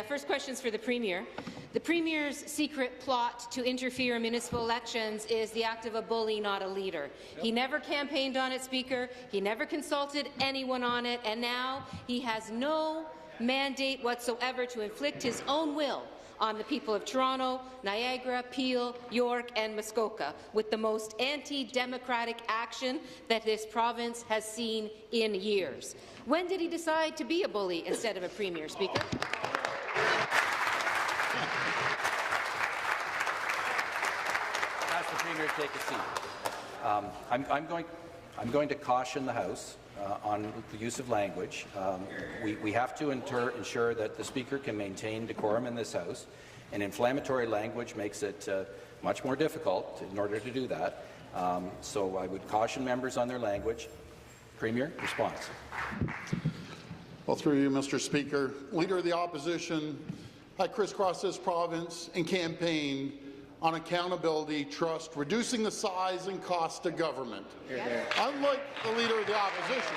First question is for the Premier. The Premier's secret plot to interfere in municipal elections is the act of a bully, not a leader. He never campaigned on it, Speaker. He never consulted anyone on it, and now he has no mandate whatsoever to inflict his own will on the people of Toronto, Niagara, Peel, York and Muskoka, with the most anti-democratic action that this province has seen in years. When did he decide to be a bully instead of a Premier, Speaker? Ask the Premier to take a seat. I'm going to caution the House on the use of language. We have to ensure that the Speaker can maintain decorum in this House, and inflammatory language makes it much more difficult in order to do that. So I would caution members on their language. Premier, response. Well, through you, Mr. Speaker, Leader of the Opposition, I crisscrossed this province and campaigned on accountability, trust, reducing the size and cost of government. Unlike the Leader of the Opposition,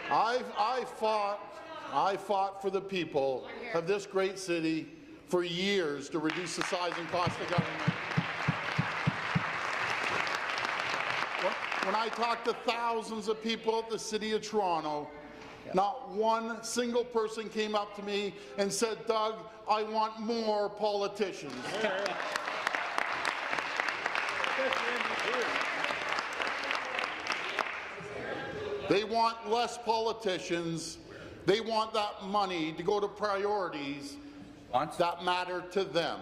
I fought for the people of this great city for years to reduce the size and cost of government. When I talked to thousands of people at the City of Toronto, not one single person came up to me and said, "Doug, I want more politicians." They want less politicians. They want that money to go to priorities that matter to them.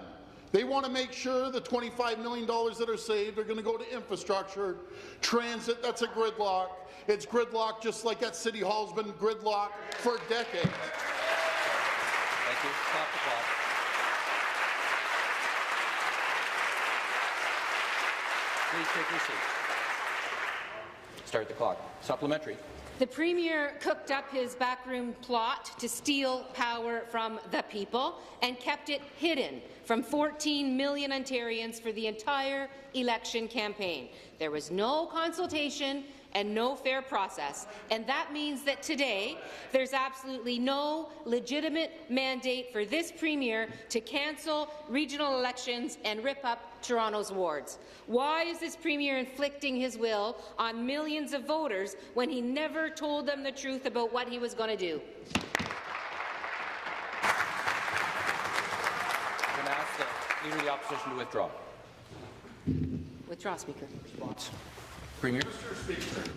They want to make sure the $25 million that are saved are going to go to infrastructure, transit. That's a gridlock. It's gridlock just like that City Hall's been gridlock for decades. Thank you. Stop the clock. Please take your seat. Start the clock. Supplementary. The Premier cooked up his backroom plot to steal power from the people and kept it hidden from 14 million Ontarians for the entire election campaign. There was no consultation and no fair process, and that means that today there's absolutely no legitimate mandate for this Premier to cancel regional elections and rip up Toronto's wards. Why is this Premier inflicting his will on millions of voters when he never told them the truth about what he was going to do? I'm going to ask the Leader of the Opposition to withdraw. Withdraw, Speaker. Response. Premier. Mr. Speaker,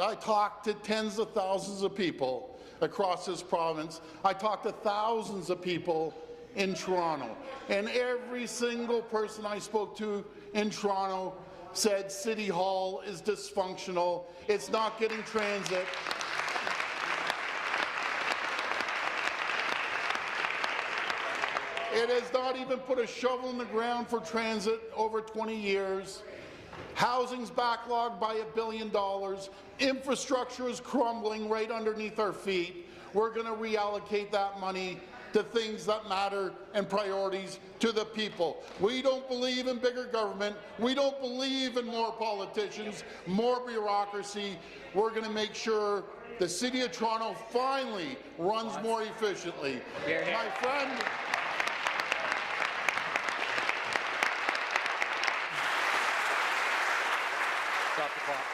I talked to tens of thousands of people across this province. I talked to thousands of people in Toronto, and every single person I spoke to in Toronto said City Hall is dysfunctional, it's not getting transit. It has not even put a shovel in the ground for transit over 20 years. Housing's backlogged by $1 billion. Infrastructure is crumbling right underneath our feet. We're going to reallocate that money to things that matter and priorities to the people. We don't believe in bigger government. We don't believe in more politicians, more bureaucracy. We're going to make sure the City of Toronto finally runs more efficiently. My friend, Stop the clock.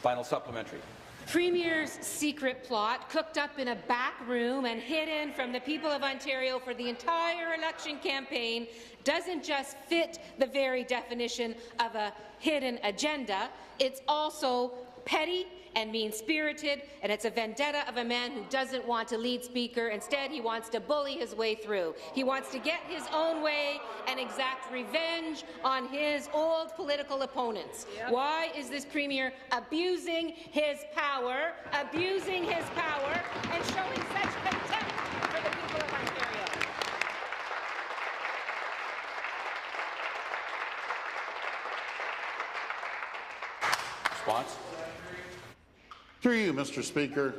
Final supplementary. Premier's secret plot, cooked up in a back room and hidden from the people of Ontario for the entire election campaign, doesn't just fit the very definition of a hidden agenda, it's also petty and mean-spirited, and it's a vendetta of a man who doesn't want to lead, Speaker. Instead, he wants to bully his way through. He wants to get his own way and exact revenge on his old political opponents. Why is this Premier abusing his power, and showing such contempt for the people of Ontario? Response. through you, Mr. Speaker,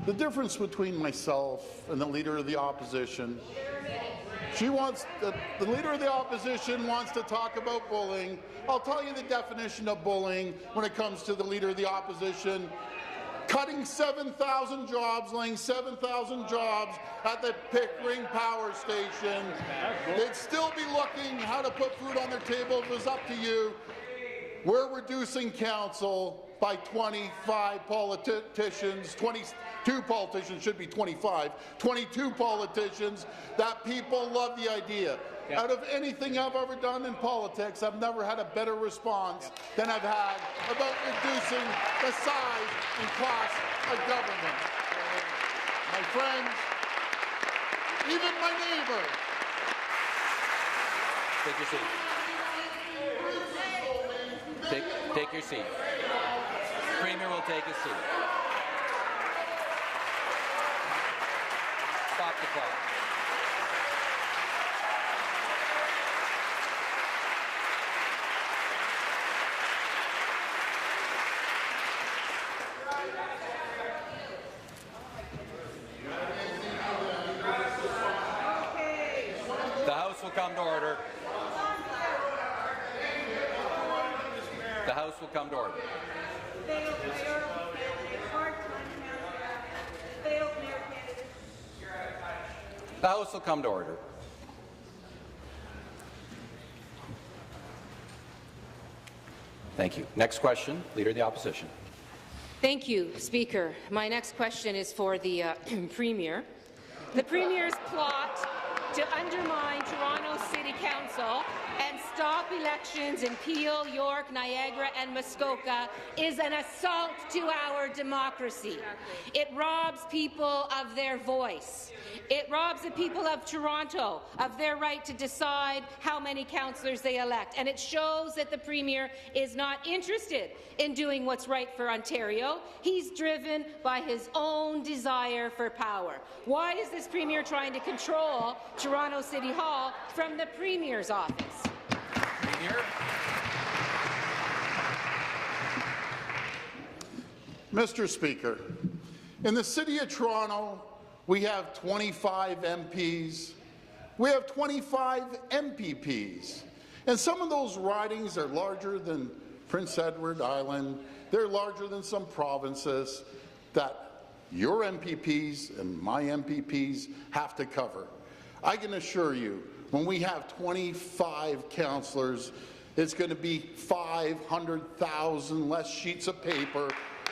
the difference between myself and the Leader of the Opposition, the Leader of the Opposition wants to talk about bullying. I'll tell you the definition of bullying when it comes to the Leader of the Opposition. cutting 7,000 jobs, laying 7,000 jobs at the Pickering Power Station. They'd still be looking how to put food on their table if it was up to you. We're reducing council by 25 politicians, 22 politicians, should be 25, 22 politicians. That people love the idea. Yep. Out of anything I've ever done in politics, I've never had a better response than I've had about reducing the size and cost of government. My friends, even my neighbor. Take your seat. Take your seat. Premier will take his seat. Stop the clock. The House will come to order. The House will come to order. The House will come to order. Thank you. Next question, Leader of the Opposition. Thank you, Speaker. My next question is for the Premier. The Premier's plot to undermine Toronto City Council and stop elections in Peel, York, Niagara and Muskoka is an assault to our democracy. It robs people of their voice. It robs the people of Toronto of their right to decide how many councillors they elect. And it shows that the Premier is not interested in doing what's right for Ontario. He's driven by his own desire for power. Why is this Premier trying to control Toronto City Hall from the Premier's office? Premier. Mr. Speaker, in the City of Toronto, we have 25 MPs. We have 25 MPPs. And some of those ridings are larger than Prince Edward Island. They're larger than some provinces that your MPPs and my MPPs have to cover. I can assure you, when we have 25 councillors, it's going to be 500,000 less sheets of paper.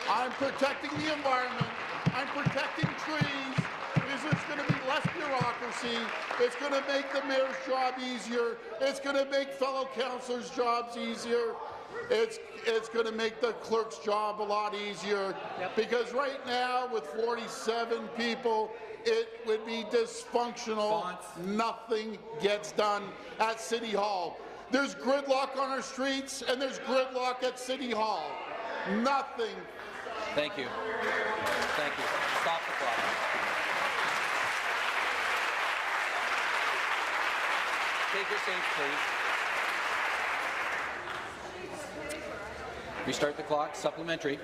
I'm protecting the environment. I'm protecting trees. Because there's going to be less bureaucracy. It's going to make the mayor's job easier. It's going to make fellow councillors' jobs easier. It's going to make the clerk's job a lot easier. Yep. Because right now, with 47 people, it would be dysfunctional. Nothing gets done at City Hall. There's gridlock on our streets, and there's gridlock at City Hall. Nothing. Thank you. Thank you. Stop the clock. Take your seats, please. Restart the clock. Supplementary.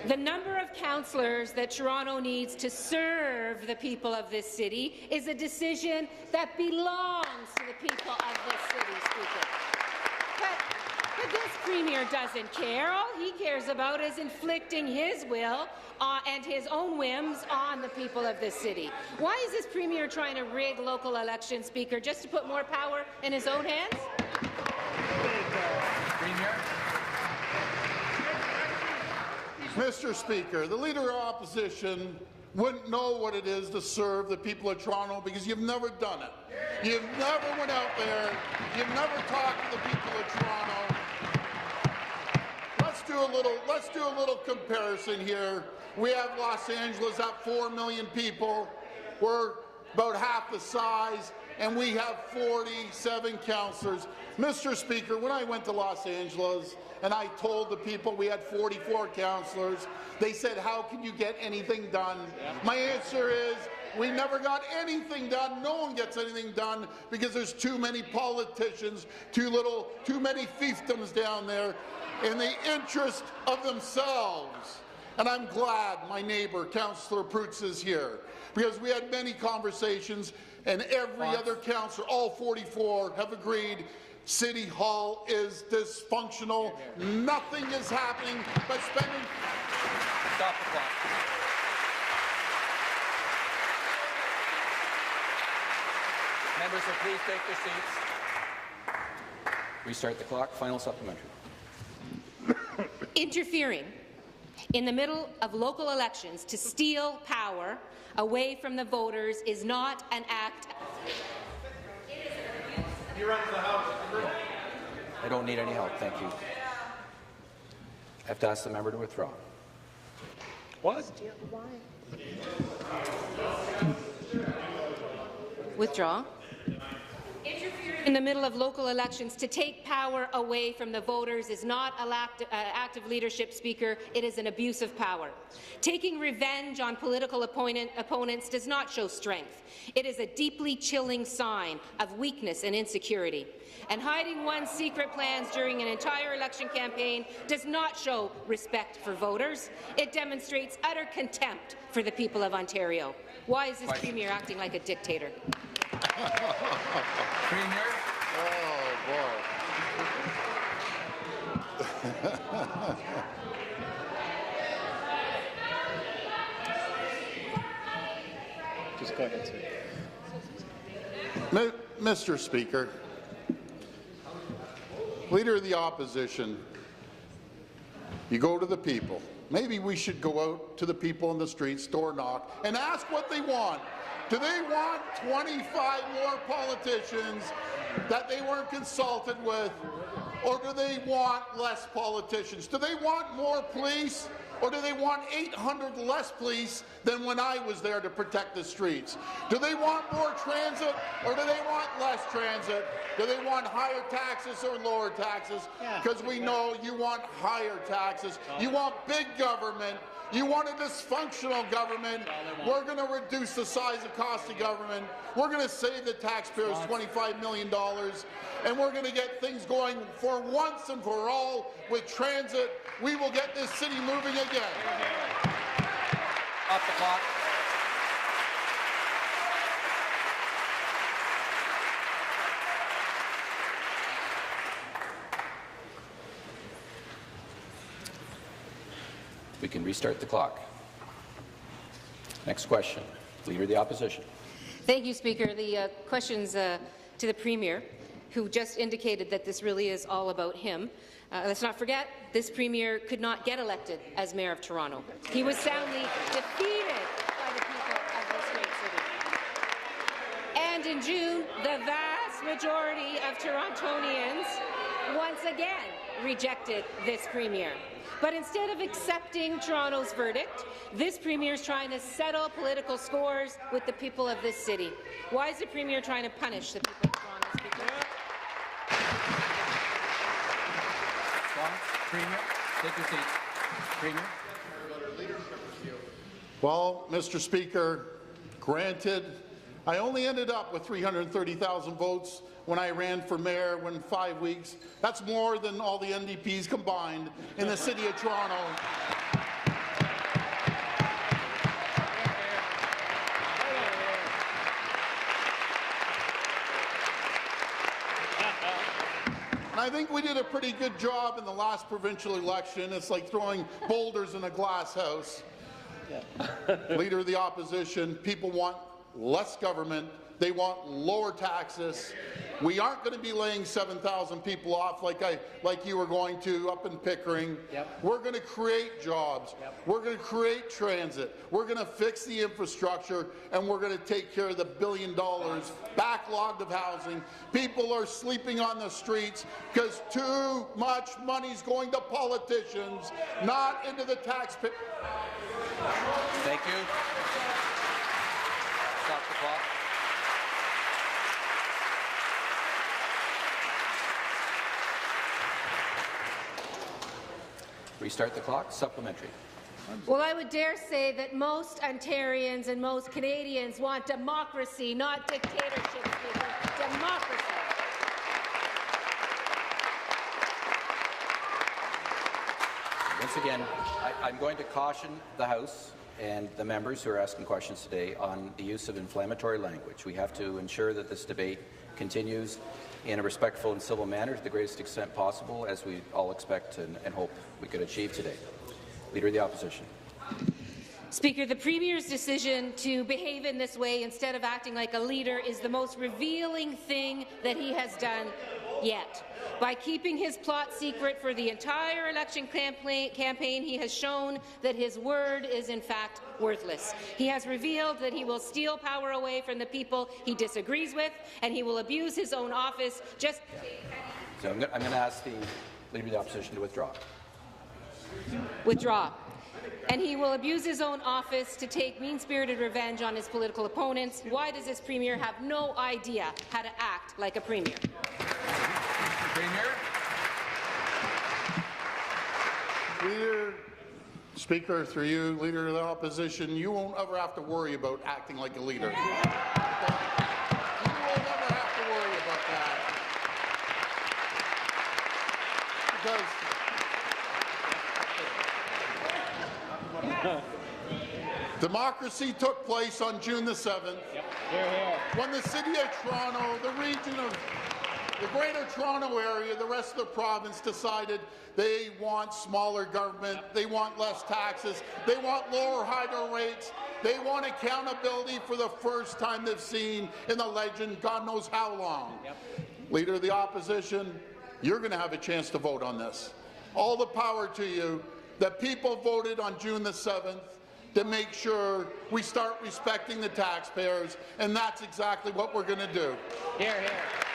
The number of councillors that Toronto needs to serve the people of this city is a decision that belongs to the people of this city, Speaker. But this Premier doesn't care. All he cares about is inflicting his will and his own whims on the people of this city. Why is this Premier trying to rig local elections, Speaker, just to put more power in his own hands? Premier. Mr. Speaker, the Leader of Opposition wouldn't know what it is to serve the people of Toronto because you've never done it. You've never went out there. You've never talked to the people of Toronto. Let's do a little comparison here. We have Los Angeles at 4 million people. We're about half the size, and we have 47 councillors. Mr. Speaker, when I went to Los Angeles and I told the people we had 44 councillors, they said, how can you get anything done? Yeah. My answer is, we never got anything done. No one gets anything done because there's too many politicians, too many fiefdoms down there in the interest of themselves. And I'm glad my neighbour, Councillor Prutz, is here because we had many conversations and every other councillor, all 44, have agreed City Hall is dysfunctional. Nothing is happening but spending. Stop the clock. Members will please take their seats. Restart the clock. Final supplementary. Interfering in the middle of local elections to steal power away from the voters is not an act. He runs the House. I don't need any help, thank you. I have to ask the member to withdraw. What? Withdraw. Interfering in the middle of local elections to take power away from the voters is not active leadership, Speaker. It is an abuse of power. Taking revenge on political opponents does not show strength. It is a deeply chilling sign of weakness and insecurity. And hiding one's secret plans during an entire election campaign does not show respect for voters. It demonstrates utter contempt for the people of Ontario. Why is this Premier acting like a dictator? Premier? Oh, Just go ahead, sir. Mr. Speaker, Leader of the Opposition, you go to the people. Maybe we should go out to the people in the streets, door knock, and ask what they want. Do they want 25 more politicians that they weren't consulted with? Or do they want less politicians? Do they want more police? Or do they want 800 less police than when I was there to protect the streets? Do they want more transit, or do they want less transit? Do they want higher taxes or lower taxes? Because we know you want higher taxes. You want big government. You want a dysfunctional government. We're going to reduce the size and cost of government. We're going to save the taxpayers $25 million. And we're going to get things going for once and for all with transit. We will get this city moving again. Off the clock. We can restart the clock. Next question. Leader of the Opposition. Thank you, Speaker. The questions to the Premier, who just indicated that this really is all about him. Let's not forget, this Premier could not get elected as Mayor of Toronto. He was soundly defeated by the people of this great city. And in June, the vast majority of Torontonians once again rejected this Premier. But instead of accepting Toronto's verdict, this Premier is trying to settle political scores with the people of this city. Why is the Premier trying to punish the people of Toronto, Speaker? Premier, take your seat. Premier. Well, Mr. Speaker, granted, I only ended up with 330,000 votes when I ran for mayor in 5 weeks. That's more than all the NDPs combined in the City of Toronto. And I think we did a pretty good job in the last provincial election. It's like throwing boulders in a glass house. Leader of the Opposition, people want less government. They want lower taxes. We aren't going to be laying 7,000 people off like you were going to up in Pickering. We're going to create jobs. We're going to create transit. We're going to fix the infrastructure, and we're going to take care of the $1 billion backlogged of housing. People are sleeping on the streets because too much money is going to politicians, not into the taxpayer. Thank you. Stop the clock. Restart the clock. Supplementary. Well, I would dare say that most Ontarians and most Canadians want democracy, not dictatorship, Speaker. Democracy. Once again, I'm going to caution the House and the members who are asking questions today on the use of inflammatory language. We have to ensure that this debate continues in a respectful and civil manner to the greatest extent possible, as we all expect and hope we could achieve today. Leader of the Opposition. Speaker, the Premier's decision to behave in this way instead of acting like a leader is the most revealing thing that he has done yet. By keeping his plot secret for the entire election campaign, he has shown that his word is in fact worthless. He has revealed that he will steal power away from the people he disagrees with, and he will abuse his own office just... So I'm going to ask the Leader of the Opposition to withdraw. Withdraw. And he will abuse his own office to take mean-spirited revenge on his political opponents. Why does this Premier have no idea how to act like a Premier? Premier. Speaker, through you, Leader of the Opposition, you won't ever have to worry about acting like a leader. You won't ever have to worry about that. Because democracy took place on June the 7th, when the City of Toronto, the region of the Greater Toronto Area, the rest of the province decided they want smaller government, they want less taxes, they want lower hydro rates, they want accountability for the first time they've seen in the legend God knows how long. Leader of the Opposition, you're going to have a chance to vote on this. All the power to you. The people voted on June the 7th to make sure we start respecting the taxpayers, and that's exactly what we're going to do. Hear, hear.